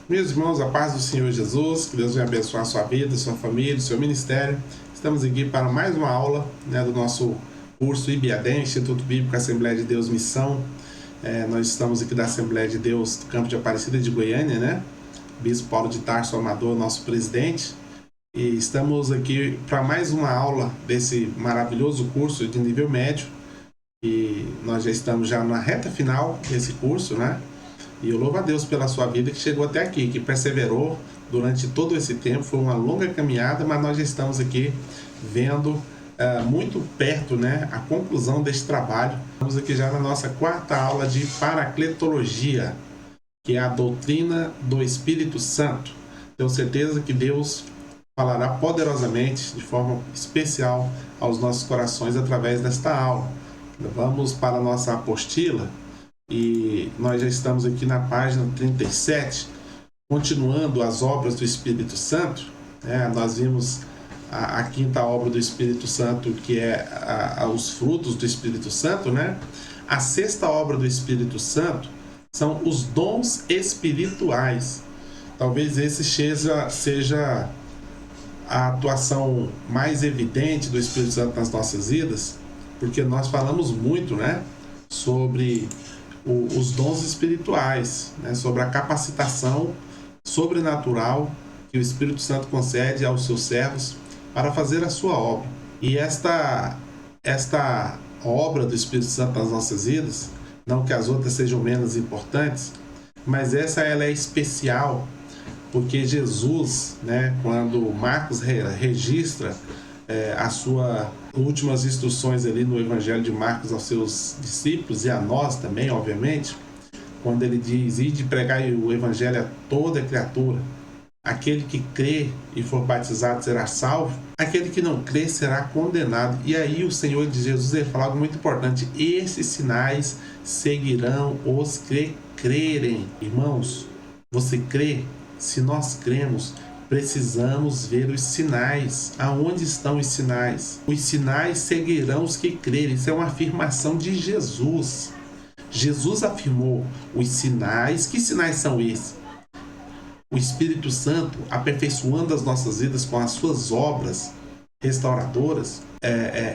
Meus irmãos, a paz do Senhor Jesus, que Deus venha abençoar a sua vida, a sua família, o seu ministério. Estamos aqui para mais uma aula do nosso curso IBADEM, Instituto Bíblico Assembleia de Deus Missão. Nós estamos aqui da Assembleia de Deus do Campo de Aparecida de Goiânia, né? Bispo Paulo de Tarso Amador, nosso presidente. E estamos aqui para mais uma aula desse maravilhoso curso de nível médio. E nós já estamos na reta final desse curso, né? E eu louvo a Deus pela sua vida que chegou até aqui, que perseverou durante todo esse tempo. Foi uma longa caminhada, mas nós já estamos aqui vendo muito perto, né, a conclusão deste trabalho. Estamos aqui já na nossa quarta aula de Paracletologia, que é a doutrina do Espírito Santo. Tenho certeza que Deus falará poderosamente, de forma especial, aos nossos corações através desta aula. Vamos para a nossa apostila. E nós já estamos aqui na página 37, continuando as obras do Espírito Santo. Nós vimos a quinta obra do Espírito Santo, que é os frutos do Espírito Santo, né? A sexta obra do Espírito Santo são os dons espirituais. Talvez esse seja a atuação mais evidente do Espírito Santo nas nossas vidas, porque nós falamos muito, né, sobre os dons espirituais, né, sobre a capacitação sobrenatural que o Espírito Santo concede aos seus servos para fazer a sua obra. E esta obra do Espírito Santo nas nossas vidas, não que as outras sejam menos importantes, mas ela é especial, porque Jesus, né, quando Marcos registra as suas últimas instruções ali no Evangelho de Marcos aos seus discípulos e a nós também, obviamente, quando ele diz: ide pregar o Evangelho a toda criatura, aquele que crê e for batizado será salvo, aquele que não crê será condenado. E aí o Senhor de Jesus, ele fala algo muito importante: esses sinais seguirão os que crerem. Irmãos, você crê? Se nós cremos, precisamos ver os sinais. Aonde estão os sinais? Os sinais seguirão os que crerem. Isso é uma afirmação de Jesus. Jesus afirmou os sinais. Que sinais são esses? O Espírito Santo aperfeiçoando as nossas vidas com as suas obras restauradoras.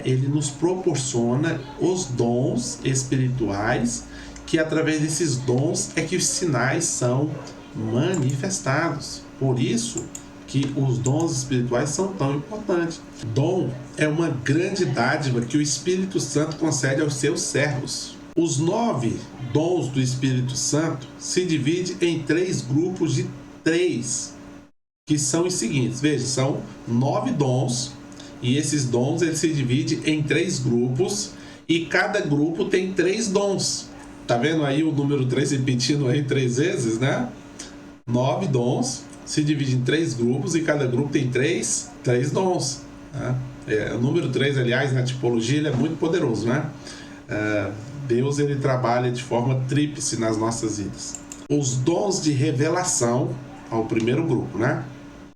Ele nos proporciona os dons espirituais, que através desses dons é que os sinais são manifestados. Por isso que os dons espirituais são tão importantes. Dom é uma grande dádiva que o Espírito Santo concede aos seus servos. Os 9 dons do Espírito Santo se dividem em 3 grupos de 3, que são os seguintes. Veja, são 9 dons, e esses dons eles se dividem em 3 grupos, e cada grupo tem 3 dons. Tá vendo aí o número 3 repetindo aí 3 vezes, né? 9 dons se divide em 3 grupos, e cada grupo tem 3 dons, né? O número 3, aliás, na tipologia, ele é muito poderoso, né? Deus, ele trabalha de forma tríplice nas nossas vidas. Os dons de revelação, ao primeiro grupo, né?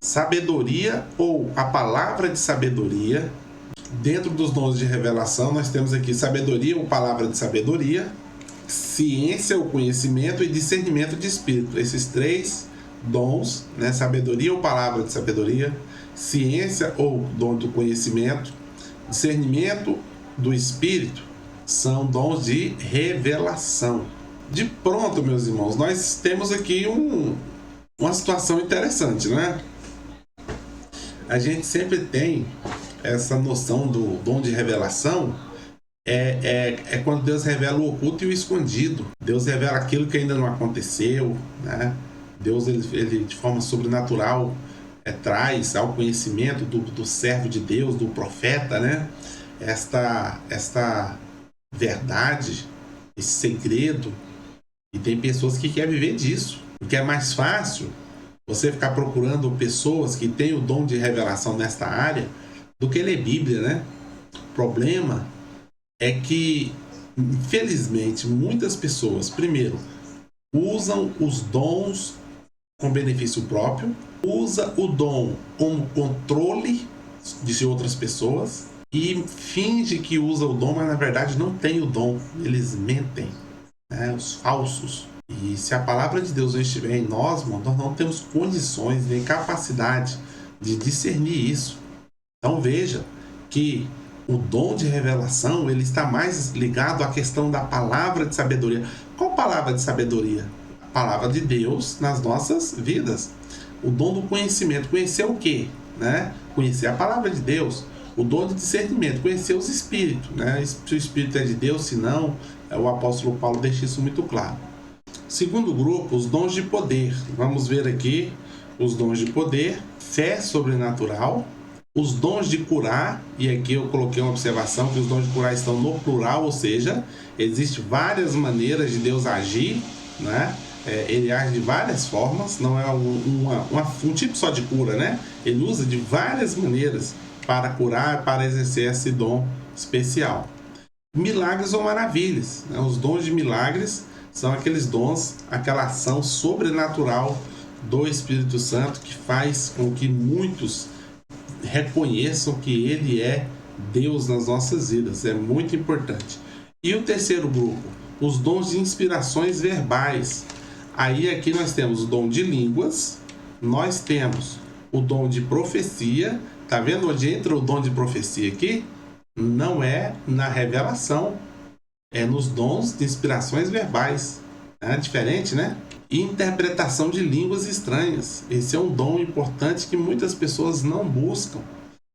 Sabedoria, ou a palavra de sabedoria. Dentro dos dons de revelação, nós temos aqui sabedoria, ou palavra de sabedoria, ciência, ou conhecimento, e discernimento de espírito. Esses 3 dons, né? Sabedoria ou palavra de sabedoria, ciência ou dom do conhecimento, discernimento do espírito, são dons de revelação. De pronto, meus irmãos, nós temos aqui uma situação interessante, né? A gente sempre tem essa noção do dom de revelação. É quando Deus revela o oculto e o escondido. Deus revela aquilo que ainda não aconteceu, né? Deus, ele de forma sobrenatural traz ao conhecimento do servo de Deus, do profeta, né? Esta verdade, esse segredo. E tem pessoas que querem viver disso, porque é mais fácil você ficar procurando pessoas que têm o dom de revelação nesta área do que ler Bíblia, né? O problema é que, infelizmente, muitas pessoas, primeiro, usam os dons com benefício próprio, usa o dom como controle de outras pessoas e finge que usa o dom, mas na verdade não tem o dom. Eles mentem, né? Os falsos. E se a palavra de Deus não estiver em nós, irmão, nós não temos condições nem capacidade de discernir isso. Então veja que o dom de revelação, ele está mais ligado à questão da palavra de sabedoria. Qual palavra de sabedoria? A palavra de Deus nas nossas vidas. O dom do conhecimento. Conhecer o quê? Né? Conhecer a palavra de Deus. O dom de discernimento. Conhecer os espíritos. Né? Se o espírito é de Deus, se não, o apóstolo Paulo deixa isso muito claro. Segundo grupo, os dons de poder. Vamos ver aqui os dons de poder. Fé sobrenatural. Os dons de curar, e aqui eu coloquei uma observação que os dons de curar estão no plural, ou seja, existem várias maneiras de Deus agir, né? Ele age de várias formas, não é um tipo só de cura, né? Ele usa de várias maneiras para curar, para exercer esse dom especial. Milagres ou maravilhas, né? Os dons de milagres são aqueles dons, aquela ação sobrenatural do Espírito Santo que faz com que muitos reconheçam que Ele é Deus nas nossas vidas. É muito importante. E o terceiro grupo, os dons de inspirações verbais. Aí aqui nós temos o dom de línguas, nós temos o dom de profecia. Tá vendo onde entra o dom de profecia aqui? Não é na revelação, é nos dons de inspirações verbais. É diferente, né? Interpretação de línguas estranhas. Esse é um dom importante que muitas pessoas não buscam,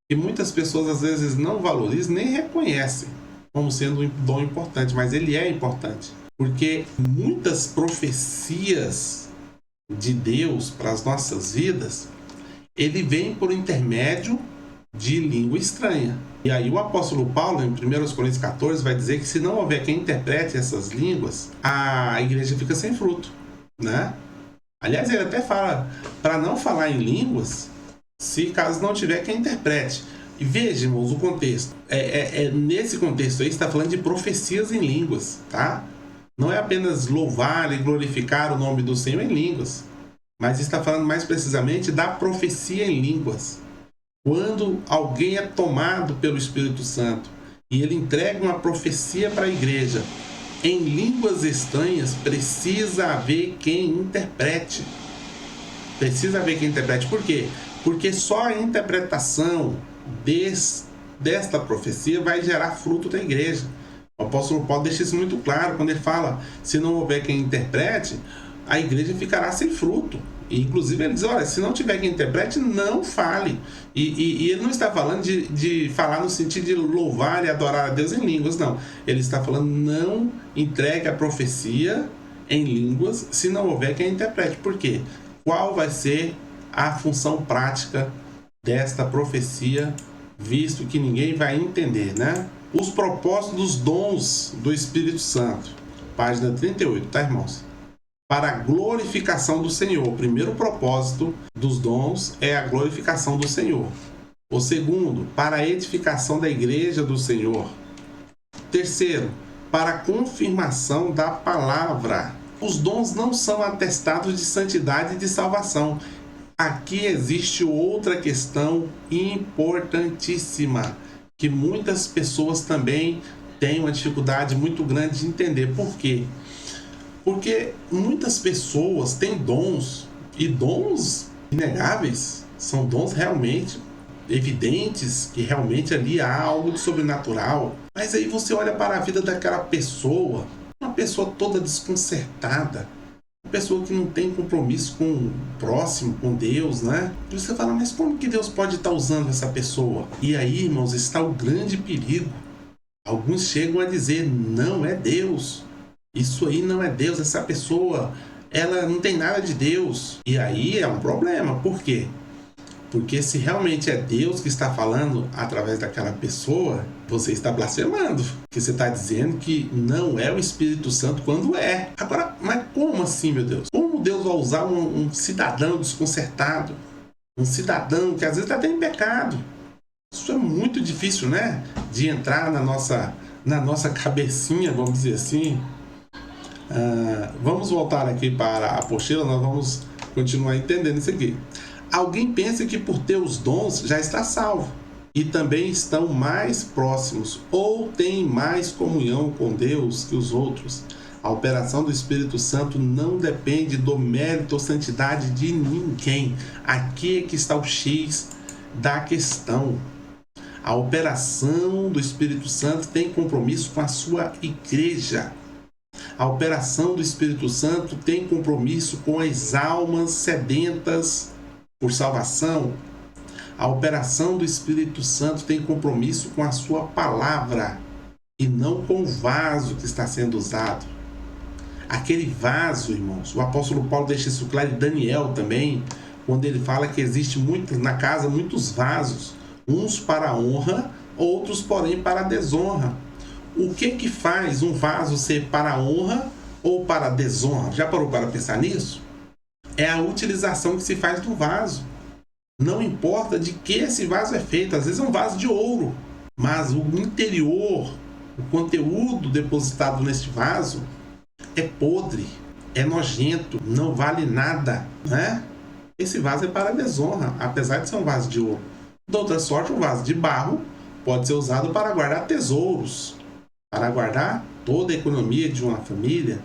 que muitas pessoas às vezes não valorizam, nem reconhecem como sendo um dom importante, mas ele é importante, porque muitas profecias de Deus para as nossas vidas, ele vem por intermédio de língua estranha. E aí o apóstolo Paulo, em 1 Coríntios 14, vai dizer que se não houver quem interprete essas línguas, a igreja fica sem fruto, né? Aliás, ele até fala para não falar em línguas, se caso não tiver quem interprete. E veja, irmãos, o contexto. Nesse contexto aí, está falando de profecias em línguas, tá? Não é apenas louvar e glorificar o nome do Senhor em línguas, mas está falando mais precisamente da profecia em línguas. Quando alguém é tomado pelo Espírito Santo e ele entrega uma profecia para a igreja em línguas estranhas, precisa haver quem interprete. Precisa haver quem interprete. Por quê? Porque só a interpretação desta profecia vai gerar fruto da igreja. O apóstolo Paulo deixa isso muito claro quando ele fala: se não houver quem interprete, a igreja ficará sem fruto. E, inclusive ele diz: olha, se não tiver quem interprete, não fale. E ele não está falando de falar no sentido de louvar e adorar a Deus em línguas, não. Ele está falando: não entregue a profecia em línguas se não houver quem interprete. Por quê? Qual vai ser a função prática desta profecia, visto que ninguém vai entender, né? Os propósitos dos dons do Espírito Santo. Página 38, tá, irmãos? Para a glorificação do Senhor. O primeiro propósito dos dons é a glorificação do Senhor. O segundo, para a edificação da igreja do Senhor. Terceiro, para a confirmação da palavra. Os dons não são atestados de santidade e de salvação. Aqui existe outra questão importantíssima, que muitas pessoas também têm uma dificuldade muito grande de entender. Por quê? Porque muitas pessoas têm dons, e dons inegáveis, são dons realmente evidentes, que realmente ali há algo de sobrenatural. Mas aí você olha para a vida daquela pessoa, uma pessoa toda desconcertada, uma pessoa que não tem compromisso com o próximo, com Deus, né? E você fala: mas como que Deus pode estar usando essa pessoa? E aí, irmãos, está o grande perigo. Alguns chegam a dizer: não é Deus. Isso aí não é Deus, essa pessoa, ela não tem nada de Deus. E aí é um problema. Por quê? Porque se realmente é Deus que está falando através daquela pessoa, você está blasfemando. Porque você está dizendo que não é o Espírito Santo quando é. Agora, mas como assim, meu Deus? Como Deus vai usar um cidadão desconcertado? Um cidadão que às vezes está até em pecado. Isso é muito difícil, né? De entrar na nossa cabecinha, vamos dizer assim. Vamos voltar aqui para a apostila, nós vamos continuar entendendo isso aqui. Alguém pensa que por ter os dons já está salvo e também estão mais próximos ou têm mais comunhão com Deus que os outros. A operação do Espírito Santo não depende do mérito ou santidade de ninguém. Aqui é que está o X da questão. A operação do Espírito Santo tem compromisso com a sua igreja. A operação do Espírito Santo tem compromisso com as almas sedentas por salvação. A operação do Espírito Santo tem compromisso com a sua palavra e não com o vaso que está sendo usado. Aquele vaso, irmãos, o apóstolo Paulo deixa isso claro em Daniel também, quando ele fala que existe na casa muitos vasos, uns para a honra, outros, porém, para a desonra. O que faz um vaso ser para a honra ou para a desonra? Já parou para pensar nisso? É a utilização que se faz do vaso. Não importa de que esse vaso é feito, às vezes é um vaso de ouro, mas o interior, o conteúdo depositado neste vaso é podre, é nojento, não vale nada, né? Esse vaso é para a desonra, apesar de ser um vaso de ouro. De outra sorte, um vaso de barro pode ser usado para guardar tesouros, para guardar toda a economia de uma família,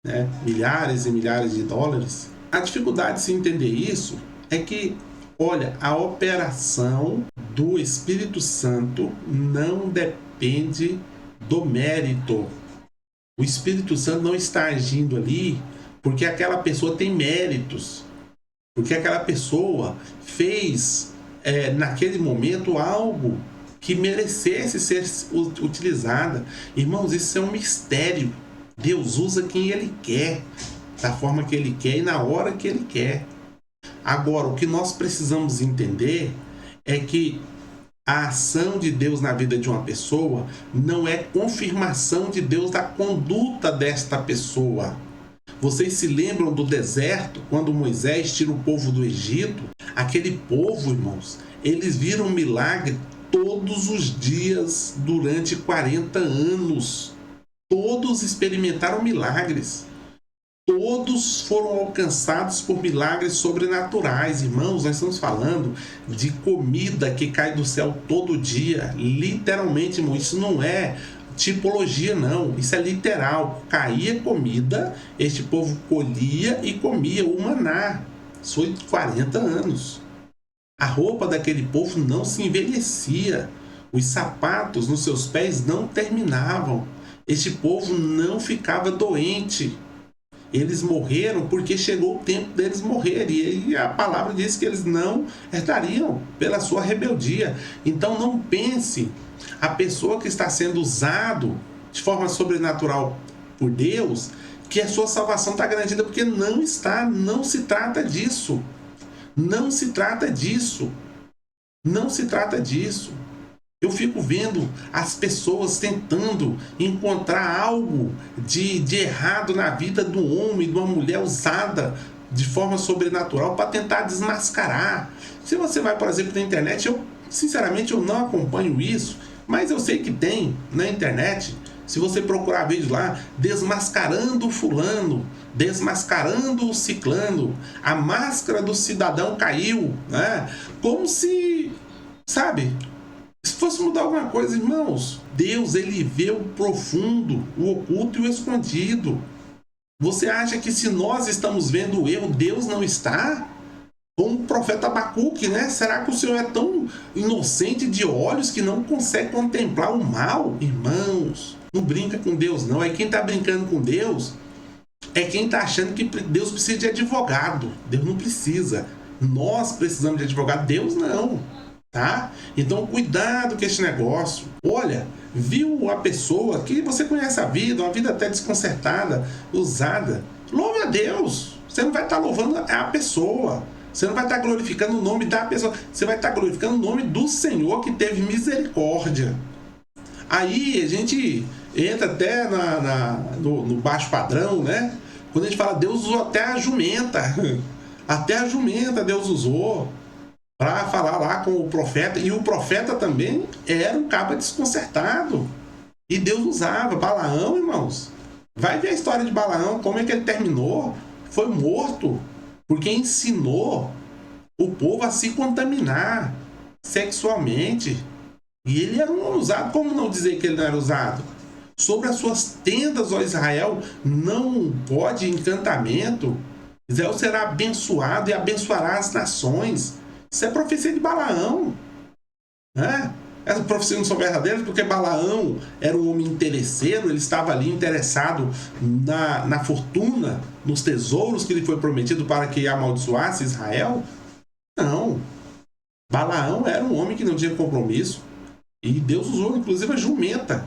né? Milhares e milhares de dólares. A dificuldade de se entender isso é que, olha, a operação do Espírito Santo não depende do mérito. O Espírito Santo não está agindo ali porque aquela pessoa tem méritos, porque aquela pessoa fez naquele momento algo que merecesse ser utilizada. Irmãos, isso é um mistério. Deus usa quem Ele quer, da forma que Ele quer e na hora que Ele quer. Agora, o que nós precisamos entender é que a ação de Deus na vida de uma pessoa não é confirmação de Deus da conduta desta pessoa. Vocês se lembram do deserto, quando Moisés tira o povo do Egito? Aquele povo, irmãos, eles viram milagre todos os dias durante 40 anos. Todos experimentaram milagres. Todos foram alcançados por milagres sobrenaturais. Irmãos, nós estamos falando de comida que cai do céu todo dia. Literalmente, irmão, isso não é tipologia, não. Isso é literal. Caía comida, este povo colhia e comia o maná. Isso foi 40 anos. A roupa daquele povo não se envelhecia. Os sapatos nos seus pés não terminavam. Este povo não ficava doente. Eles morreram porque chegou o tempo deles morrerem. E a palavra diz que eles não herdariam pela sua rebeldia. Então não pense, a pessoa que está sendo usado de forma sobrenatural por Deus, que a sua salvação está garantida, porque não está. Não se trata disso. Não se trata disso. Não se trata disso. Eu fico vendo as pessoas tentando encontrar algo de errado na vida do homem, de uma mulher usada de forma sobrenatural para tentar desmascarar. Se você vai, por exemplo, na internet, sinceramente eu não acompanho isso, mas eu sei que tem na internet. Se você procurar vídeo lá, desmascarando o fulano, desmascarando o ciclano, a máscara do cidadão caiu, né? Como se, sabe, se fosse mudar alguma coisa, irmãos, Deus, ele vê o profundo, o oculto e o escondido. Você acha que se nós estamos vendo o erro, Deus não está? Como o profeta Abacuque, né? Será que o Senhor é tão inocente de olhos que não consegue contemplar o mal? Irmãos, não brinca com Deus, não. É quem está brincando com Deus é quem está achando que Deus precisa de advogado. Deus não precisa. Nós precisamos de advogado, Deus não. Tá? Então cuidado com esse negócio. Olha, viu a pessoa que você conhece a vida, uma vida até desconcertada, usada, louve a Deus. Você não vai estar louvando a pessoa, você não vai estar glorificando o nome da pessoa, você vai estar glorificando o nome do Senhor que teve misericórdia. Aí a gente entra até no baixo padrão, né? Quando a gente fala, Deus usou até a jumenta, até a jumenta Deus usou para falar lá com o profeta, e o profeta também era um cabra desconcertado, e Deus usava. Balaão, irmãos, vai ver a história de Balaão, como é que ele terminou. Foi morto porque ensinou o povo a se contaminar sexualmente, e ele era um usado. Como não dizer que ele não era usado? Sobre as suas tendas, ó Israel, não pode encantamento. Israel será abençoado e abençoará as nações. Isso é profecia de Balaão, né? Essas profecias não são verdadeiras porque Balaão era um homem interesseiro, ele estava ali interessado na fortuna, nos tesouros que lhe foi prometido para que amaldiçoasse Israel. Não. Balaão era um homem que não tinha compromisso e Deus usou inclusive a jumenta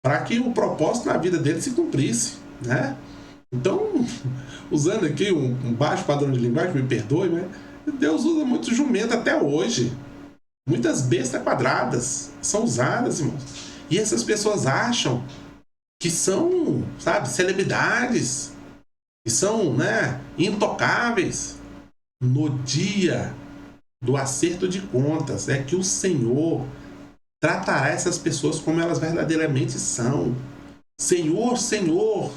para que o propósito na vida dele se cumprisse, né? Então, usando aqui um baixo padrão de linguagem, me perdoe, mas Deus usa muito jumenta até hoje. Muitas bestas quadradas são usadas, irmãos. E essas pessoas acham que são, sabe, celebridades, que são, né, intocáveis. No dia do acerto de contas é que o Senhor tratará essas pessoas como elas verdadeiramente são. Senhor, Senhor,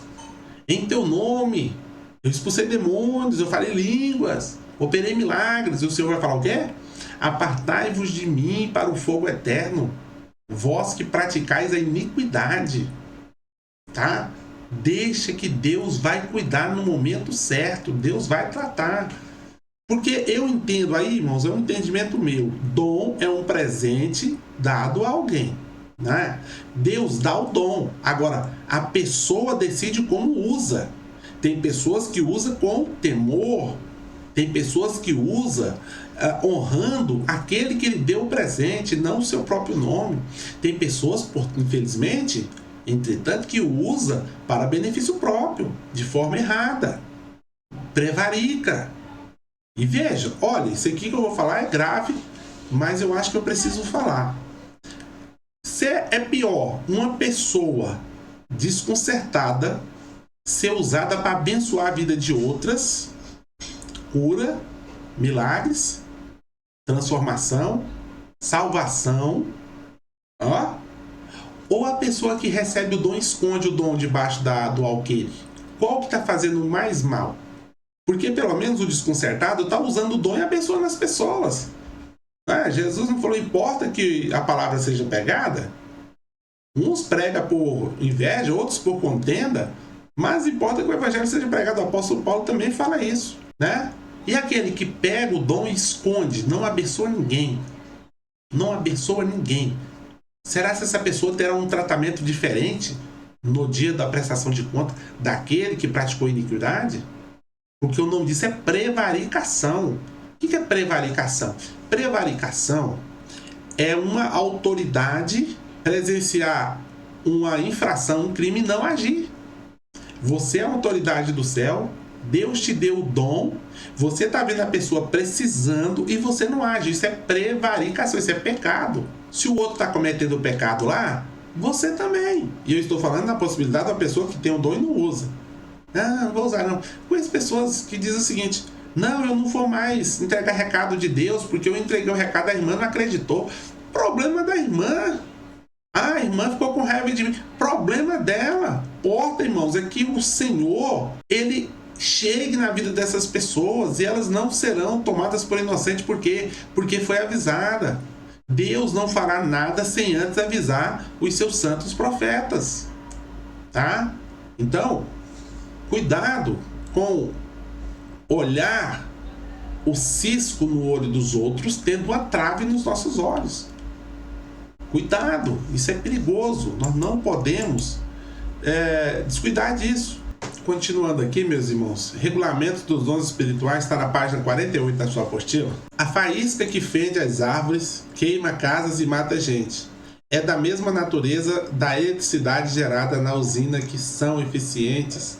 em teu nome eu expulsei demônios, eu falei línguas, operei milagres. E o Senhor vai falar o quê? Apartai-vos de mim para o fogo eterno, vós que praticais a iniquidade. Tá? Deixa que Deus vai cuidar no momento certo. Deus vai tratar. Porque eu entendo aí, irmãos, é um entendimento meu. Dom é um presente dado a alguém, né? Deus dá o dom. Agora, a pessoa decide como usa. Tem pessoas que usam com temor. Tem pessoas que usam honrando aquele que lhe deu o presente, não o seu próprio nome. Tem pessoas, infelizmente, entretanto, que o usa para benefício próprio, de forma errada. Prevarica. E veja, olha, isso aqui que eu vou falar é grave, mas eu acho que eu preciso falar. Se é pior uma pessoa desconcertada ser usada para abençoar a vida de outras, cura, milagres, transformação, salvação, ó, ou a pessoa que recebe o dom esconde o dom debaixo do alqueire? Qual que está fazendo mais mal? Porque pelo menos o desconcertado está usando o dom e abençoando as pessoas. Jesus não falou, importa que a palavra seja pregada? Uns pregam por inveja, outros por contenda, mas importa que o evangelho seja pregado. O apóstolo Paulo também fala isso, né? E aquele que pega o dom e esconde, não abençoa ninguém. Não abençoa ninguém. Será que essa pessoa terá um tratamento diferente no dia da prestação de conta daquele que praticou iniquidade? Porque o nome disso é prevaricação. O que é prevaricação? Prevaricação é uma autoridade presenciar uma infração, um crime e não agir. Você é a autoridade do céu, Deus te deu o dom, você está vendo a pessoa precisando e você não age. Isso é prevaricação, isso é pecado. Se o outro está cometendo o pecado lá, você também. E eu estou falando da possibilidade da pessoa que tem o dom e não usa. Não vou usar não. Conheço pessoas que dizem o seguinte: não, eu não vou mais entregar recado de Deus porque eu entreguei o recado da irmã, não acreditou. Problema da irmã. A irmã ficou com raiva de mim. Problema dela. Porta, irmãos, é que o Senhor, ele chegue na vida dessas pessoas e elas não serão tomadas por inocente porque foi avisada. Deus não fará nada sem antes avisar os seus santos profetas. Tá? Então, cuidado com olhar o cisco no olho dos outros, tendo uma trave nos nossos olhos. Cuidado, isso é perigoso. Nós não podemos descuidar disso. Continuando aqui, meus irmãos, regulamento dos dons espirituais está na página 48 da sua apostila. A faísca que fende as árvores, queima casas e mata gente. É da mesma natureza da eletricidade gerada na usina, que são eficientes,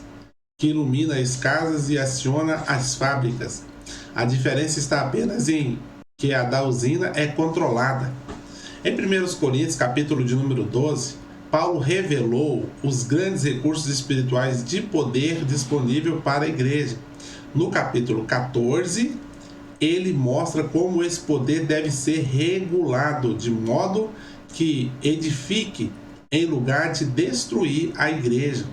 que ilumina as casas e aciona as fábricas. A diferença está apenas em que a da usina é controlada. Em 1 Coríntios, capítulo de número 12, Paulo revelou os grandes recursos espirituais de poder disponível para a igreja. No capítulo 14, ele mostra como esse poder deve ser regulado, de modo que edifique em lugar de destruir a igreja.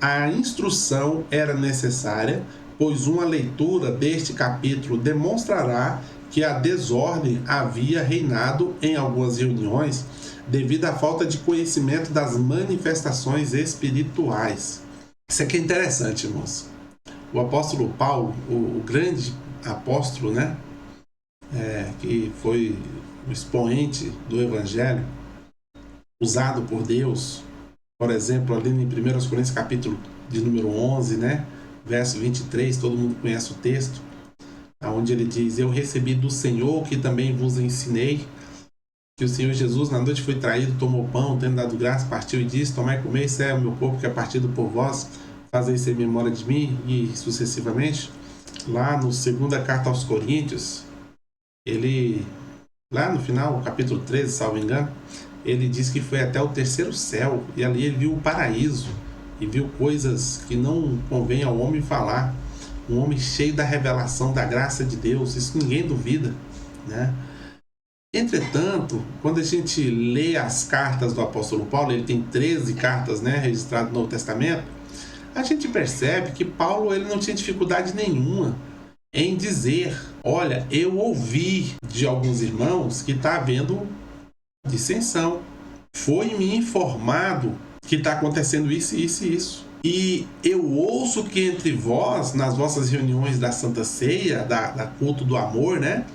A instrução era necessária, pois uma leitura deste capítulo demonstrará que a desordem havia reinado em algumas reuniões, devido à falta de conhecimento das manifestações espirituais. Isso aqui é interessante, irmãos. O apóstolo Paulo, o grande apóstolo, né? Que foi o expoente do evangelho, usado por Deus, por exemplo, ali em 1 Coríntios capítulo de número 11, né? Verso 23, todo mundo conhece o texto, onde ele diz: eu recebi do Senhor, que também vos ensinei, que o Senhor Jesus, na noite foi traído, tomou pão, tendo dado graça, partiu e disse: tomai e comei, isso é o meu corpo que é partido por vós, fazei isso em memória de mim, e sucessivamente. Lá no segunda carta aos Coríntios, ele, lá no final, capítulo 13, salvo engano, ele diz que foi até o terceiro céu, e ali ele viu o paraíso, e viu coisas que não convém ao homem falar. Um homem cheio da revelação da graça de Deus, isso ninguém duvida, né? Entretanto, quando a gente lê as cartas do apóstolo Paulo, ele tem 13 cartas, né, registradas no Novo Testamento, a gente percebe que Paulo ele não tinha dificuldade nenhuma em dizer: olha, eu ouvi de alguns irmãos que está havendo dissensão, foi-me informado que está acontecendo isso, isso e isso. E eu ouço que entre vós, nas vossas reuniões da Santa Ceia, da culto do amor, né,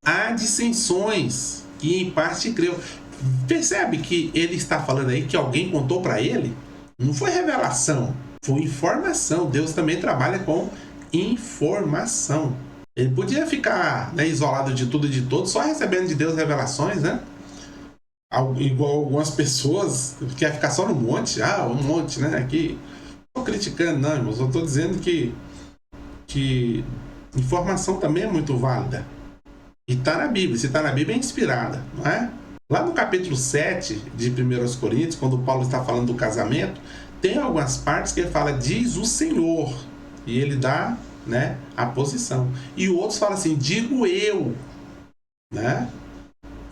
há dissensões, e em parte creu. Percebe que ele está falando aí que alguém contou para ele? Não foi revelação, foi informação. Deus também trabalha com informação. Ele podia ficar, né, isolado de tudo e de todos, só recebendo de Deus revelações, né? Igual algumas pessoas que querem ficar só no monte. Um monte, né? Aqui, não estou criticando, não, irmãos. Eu estou dizendo que informação também é muito válida. E está na Bíblia. Se está na Bíblia, é inspirada, não é? Lá no capítulo 7 de 1 Coríntios, quando Paulo está falando do casamento, tem algumas partes que ele fala: diz o Senhor. E ele dá, né, a posição. E outros falam assim: digo eu, né?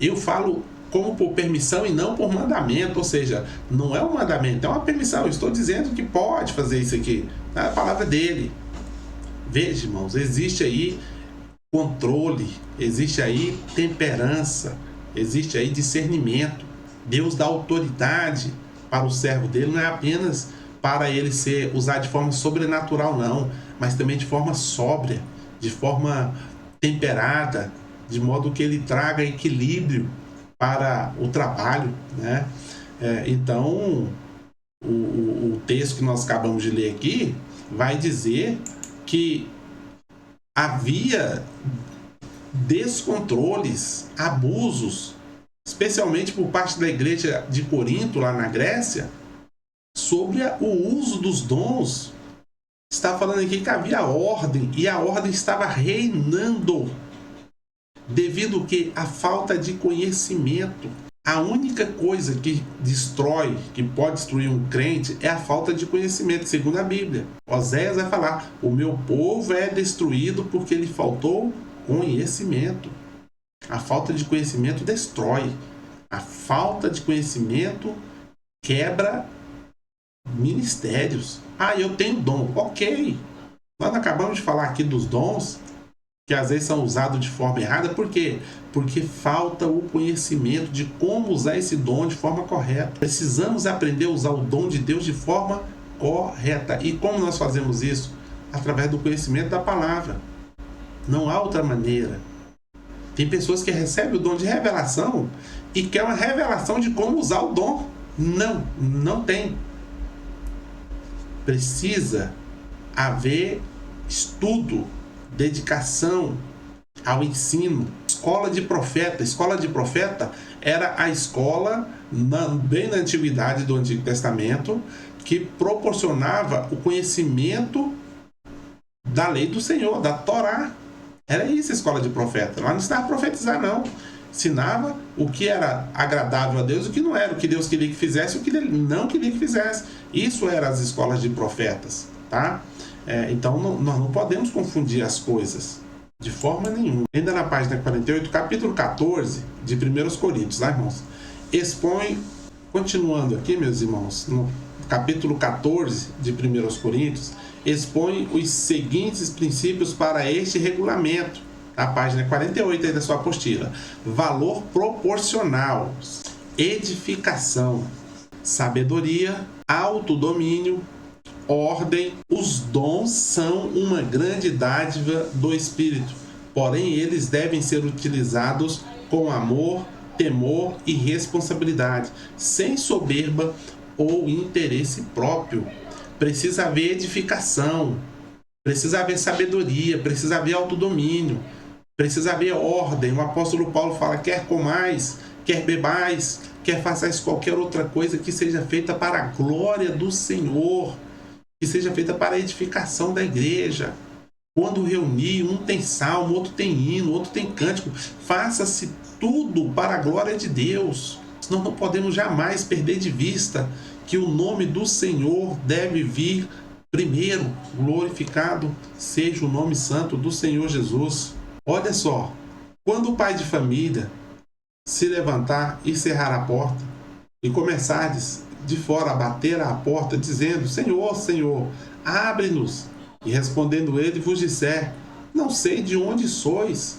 Eu falo como por permissão e não por mandamento. Ou seja, não é um mandamento, é uma permissão. Eu estou dizendo que pode fazer isso aqui. É a palavra dele. Veja, irmãos, existe aí controle, existe aí temperança, existe aí discernimento. Deus dá autoridade para o servo dele, não é apenas para ele ser usado de forma sobrenatural, não, mas também de forma sóbria, de forma temperada, de modo que ele traga equilíbrio para o trabalho, né? Então, o texto que nós acabamos de ler aqui vai dizer que havia descontroles, abusos, especialmente por parte da igreja de Corinto, lá na Grécia, sobre o uso dos dons. Está falando aqui que havia ordem, e a ordem estava reinando, devido que a falta de conhecimento. A única coisa que destrói, que pode destruir um crente, é a falta de conhecimento, segundo a Bíblia. Oséias vai falar: o meu povo é destruído porque lhe faltou conhecimento. A falta de conhecimento destrói. A falta de conhecimento quebra ministérios. Eu tenho dom. Ok. Nós acabamos de falar aqui dos dons, que às vezes são usados de forma errada. Por quê? Porque falta o conhecimento de como usar esse dom de forma correta. Precisamos aprender a usar o dom de Deus de forma correta. E como nós fazemos isso? Através do conhecimento da palavra. Não há outra maneira. Tem pessoas que recebem o dom de revelação e querem uma revelação de como usar o dom. Não tem. Precisa haver estudo, dedicação ao ensino. Escola de profeta era a escola bem na antiguidade do Antigo Testamento, que proporcionava o conhecimento da lei do Senhor, da Torá. Era isso a escola de profeta. Lá não ensinava a profetizar, não. Ensinava o que era agradável a Deus, o que não era, o que Deus queria que fizesse, o que ele não queria que fizesse. Isso eram as escolas de profetas, tá? Então nós não podemos confundir as coisas de forma nenhuma. Ainda na página 48, capítulo 14 de 1 Coríntios, tá, irmãos? Expõe, continuando aqui, meus irmãos, no capítulo 14 de 1 Coríntios, expõe os seguintes princípios para este regulamento. A página 48 aí da sua apostila: valor proporcional. edificação, sabedoria, autodomínio, ordem. Os dons são uma grande dádiva do Espírito, porém eles devem ser utilizados com amor, temor e responsabilidade, sem soberba ou interesse próprio. Precisa haver edificação, precisa haver sabedoria, precisa haver autodomínio, precisa haver ordem. O apóstolo Paulo fala: quer comais, quer bebais, quer façais qualquer outra coisa que seja feita para a glória do Senhor, que seja feita para a edificação da igreja. Quando reunir, um tem salmo, outro tem hino, outro tem cântico. Faça-se tudo para a glória de Deus. Senão não podemos jamais perder de vista que o nome do Senhor deve vir primeiro. Glorificado seja o nome santo do Senhor Jesus. Olha só, quando o pai de família se levantar e cerrar a porta e começardes de fora a bater à porta, dizendo: Senhor, Senhor, abre-nos. E respondendo ele vos disser: não sei de onde sois.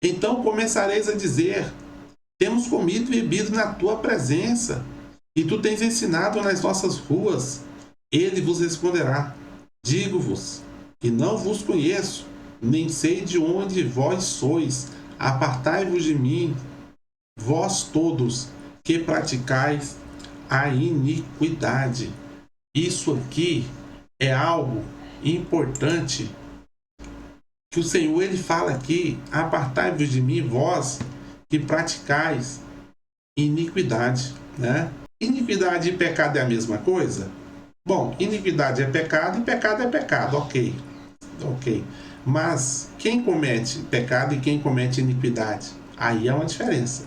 Então começareis a dizer: temos comido e bebido na tua presença, e tu tens ensinado nas nossas ruas. Ele vos responderá: digo-vos que não vos conheço, nem sei de onde vós sois. Apartai-vos de mim, vós todos que praticais a iniquidade. Isso aqui é algo importante que o Senhor ele fala aqui: apartai-vos de mim, vós que praticais iniquidade, né? Iniquidade e pecado é a mesma coisa? Bom, iniquidade é pecado e pecado é pecado, ok. Mas quem comete pecado e quem comete iniquidade? Aí é uma diferença.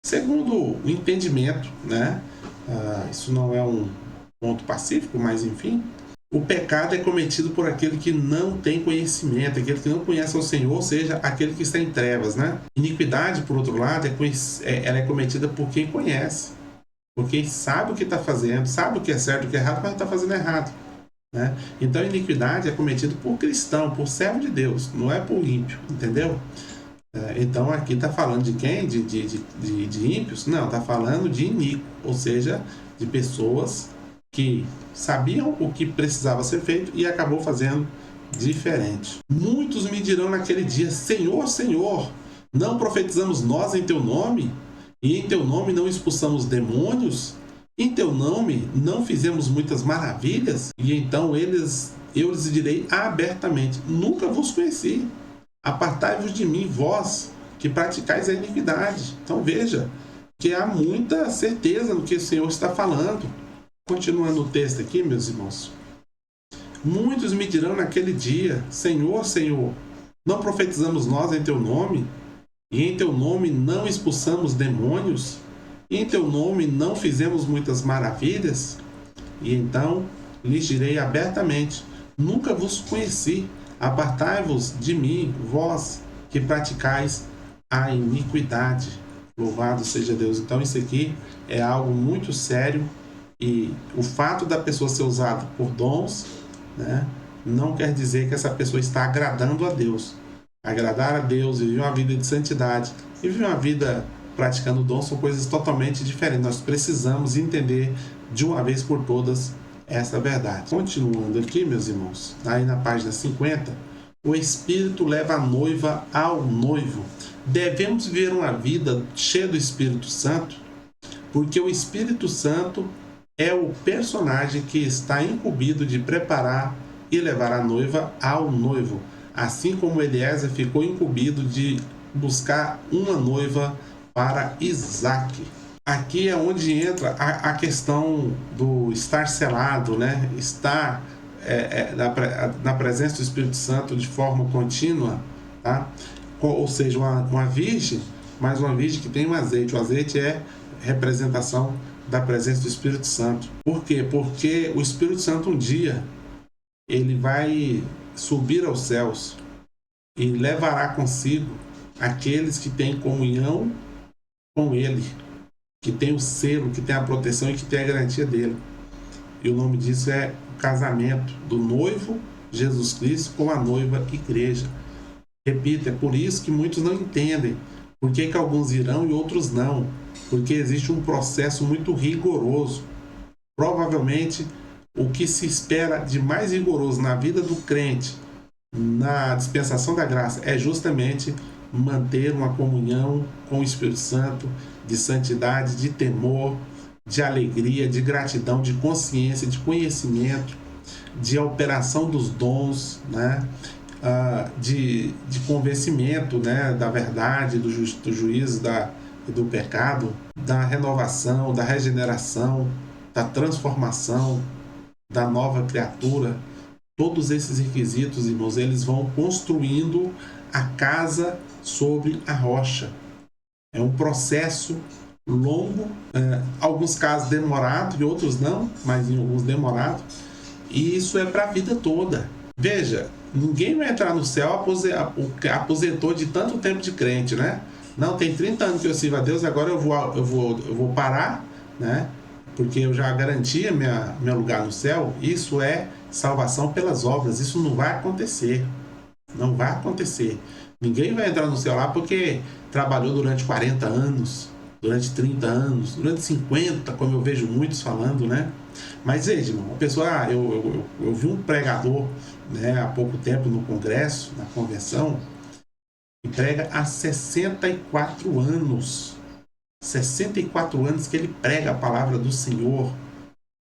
Segundo o entendimento, né? Isso não é um ponto pacífico, mas enfim, o pecado é cometido por aquele que não tem conhecimento, aquele que não conhece o Senhor, ou seja, aquele que está em trevas, né? Iniquidade, por outro lado, ela é cometida por quem conhece, por quem sabe o que está fazendo, sabe o que é certo e o que é errado, mas está fazendo errado, né? Então, a iniquidade é cometida por cristão, por servo de Deus, não é por ímpio, entendeu? Então, aqui está falando de quem? De ímpios? Não, está falando de iníquo, ou seja, de pessoas que sabiam o que precisava ser feito e acabou fazendo diferente. Muitos me dirão naquele dia: Senhor, Senhor, não profetizamos nós em teu nome? E em teu nome não expulsamos demônios? Em teu nome não fizemos muitas maravilhas? E então eu lhes direi abertamente: nunca vos conheci. Apartai-vos de mim, vós que praticais a iniquidade. Então veja que há muita certeza no que o Senhor está falando. Continuando o texto aqui, meus irmãos. Muitos me dirão naquele dia: Senhor, Senhor, não profetizamos nós em teu nome? E em teu nome não expulsamos demônios? E em teu nome não fizemos muitas maravilhas? E então lhes direi abertamente: nunca vos conheci. Apartai-vos de mim, vós que praticais a iniquidade. Louvado seja Deus. Então isso aqui é algo muito sério. E o fato da pessoa ser usada por dons, né, não quer dizer que essa pessoa está agradando a Deus. Agradar a Deus e viver uma vida de santidade e viver uma vida praticando dons são coisas totalmente diferentes. Nós precisamos entender de uma vez por todas essa verdade. Continuando aqui, meus irmãos, aí na página 50, o Espírito leva a noiva ao noivo. Devemos viver uma vida cheia do Espírito Santo, porque o Espírito Santo é o personagem que está incumbido de preparar e levar a noiva ao noivo, assim como Eliezer ficou incumbido de buscar uma noiva para Isaac. Aqui é onde entra a questão do estar selado, né? Estar na presença do Espírito Santo de forma contínua, tá? Ou seja, uma virgem, mas uma virgem que tem um azeite. O azeite é representação da presença do Espírito Santo. Por quê? Porque o Espírito Santo um dia ele vai subir aos céus e levará consigo aqueles que têm comunhão com ele, que tem o selo, que tem a proteção e que tem a garantia dele. E o nome disso é o casamento do noivo Jesus Cristo com a noiva igreja. Repito, é por isso que muitos não entendem Por que alguns irão e outros não? Porque existe um processo muito rigoroso. Provavelmente, o que se espera de mais rigoroso na vida do crente, na dispensação da graça, é justamente manter uma comunhão com o Espírito Santo, de santidade, de temor, de alegria, de gratidão, de consciência, de conhecimento, de operação dos dons, né? De convencimento, né? Da verdade, do juízo, do pecado, da renovação, da regeneração, da transformação, da nova criatura. Todos esses requisitos, irmãos, eles vão construindo a casa sobre a rocha. É um processo longo, alguns casos demorado e outros não, mas em alguns demorado. E isso é para a vida toda. Veja, ninguém vai entrar no céu aposentou de tanto tempo de crente, né? Não, tem 30 anos que eu sirvo a Deus, agora eu vou parar, né? Porque eu já garanti meu lugar no céu. Isso é salvação pelas obras. Isso não vai acontecer. Não vai acontecer. Ninguém vai entrar no céu lá porque trabalhou durante 40 anos, durante 30 anos, durante 50, como eu vejo muitos falando, né? Mas veja, irmão, a pessoa, eu vi um pregador, né, há pouco tempo no congresso, na convenção, que prega há 64 anos. 64 anos que ele prega a palavra do Senhor.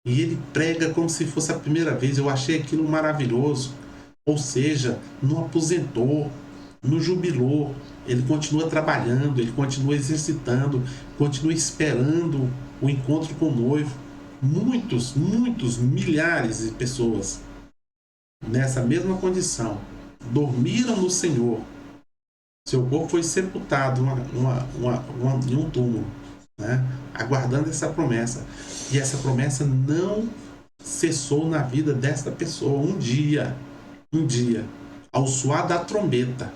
E ele prega como se fosse a primeira vez. Eu achei aquilo maravilhoso. Ou seja, não aposentou, não jubilou. Ele continua trabalhando, ele continua exercitando, continua esperando o encontro com o noivo. Muitos, milhares de pessoas nessa mesma condição dormiram no Senhor. Seu corpo foi sepultado em um túmulo, né? Aguardando essa promessa. E essa promessa não cessou na vida desta pessoa. Um dia, ao soar da trombeta,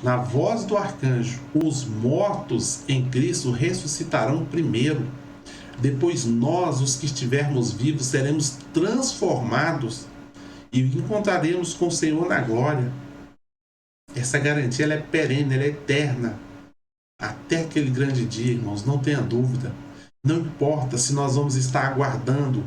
na voz do arcanjo, os mortos em Cristo ressuscitarão primeiro. Depois nós, os que estivermos vivos, seremos transformados e encontraremos com o Senhor na glória. Essa garantia ela é perene, ela é eterna. Até aquele grande dia, irmãos, não tenha dúvida. Não importa se nós vamos estar aguardando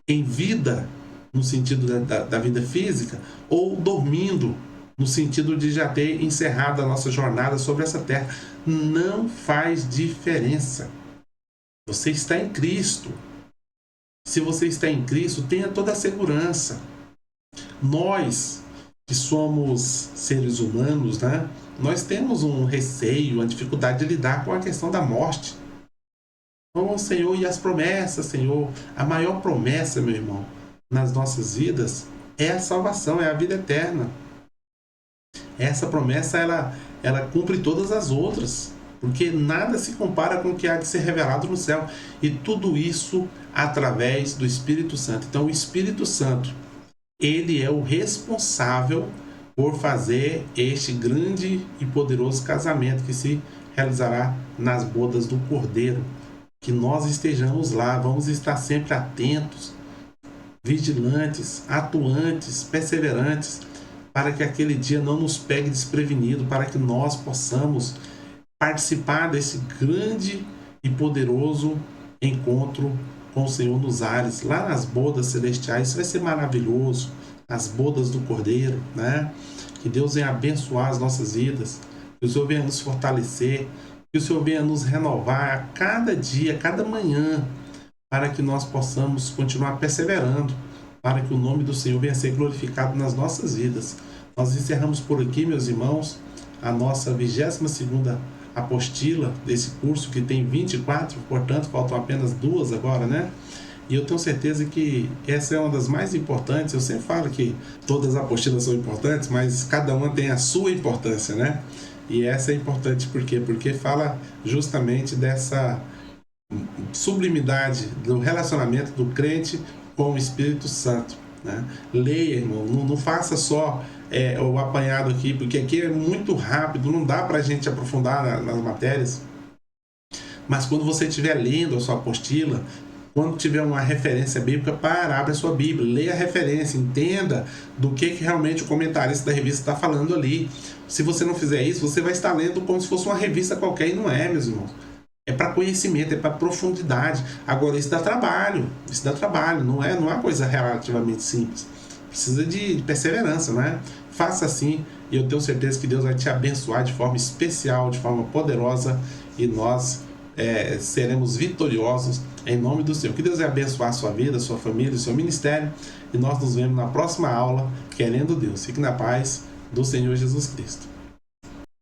em vida, no sentido da vida física, ou dormindo, no sentido de já ter encerrado a nossa jornada sobre essa terra. Não faz diferença. Você está em Cristo. Se você está em Cristo, tenha toda a segurança. Nós, que somos seres humanos, né? Nós temos um receio, uma dificuldade de lidar com a questão da morte. Oh, Senhor, e as promessas, Senhor? A maior promessa, meu irmão, nas nossas vidas é a salvação, é a vida eterna. Essa promessa, ela cumpre todas as outras, porque nada se compara com o que há de ser revelado no céu. E tudo isso através do Espírito Santo. Então, o Espírito Santo, ele é o responsável por fazer este grande e poderoso casamento que se realizará nas bodas do Cordeiro. Que nós estejamos lá, vamos estar sempre atentos, vigilantes, atuantes, perseverantes, para que aquele dia não nos pegue desprevenido, para que nós possamos participar desse grande e poderoso encontro com o Senhor nos ares, lá nas bodas celestiais. Isso vai ser maravilhoso, as bodas do Cordeiro, né? Que Deus venha abençoar as nossas vidas, que o Senhor venha nos fortalecer, que o Senhor venha nos renovar a cada dia, a cada manhã, para que nós possamos continuar perseverando, para que o nome do Senhor venha a ser glorificado nas nossas vidas. Nós encerramos por aqui, meus irmãos, a nossa 22ª apostila desse curso, que tem 24, portanto faltam apenas 2 agora, né? E eu tenho certeza que essa é uma das mais importantes. Eu sempre falo que todas as apostilas são importantes, mas cada uma tem a sua importância, né? E essa é importante por quê? Porque fala justamente dessa sublimidade do relacionamento do crente com o Espírito Santo, né? Leia, irmão, não faça só o apanhado aqui, porque aqui é muito rápido, não dá para a gente aprofundar nas matérias. Mas quando você estiver lendo a sua apostila, Quando tiver uma referência bíblica, abra a sua Bíblia, leia a referência, entenda do que realmente o comentarista da revista está falando ali. Se você não fizer isso, você vai estar lendo como se fosse uma revista qualquer, e não é, meus irmãos. É para conhecimento, é para profundidade. Agora, isso dá trabalho, não é uma coisa relativamente simples. Precisa de perseverança, não é? Faça assim, e eu tenho certeza que Deus vai te abençoar de forma especial, de forma poderosa, e nós seremos vitoriosos em nome do Senhor. Que Deus vai abençoar a sua vida, a sua família, o seu ministério, e nós nos vemos na próxima aula, querendo Deus. Fique na paz do Senhor Jesus Cristo.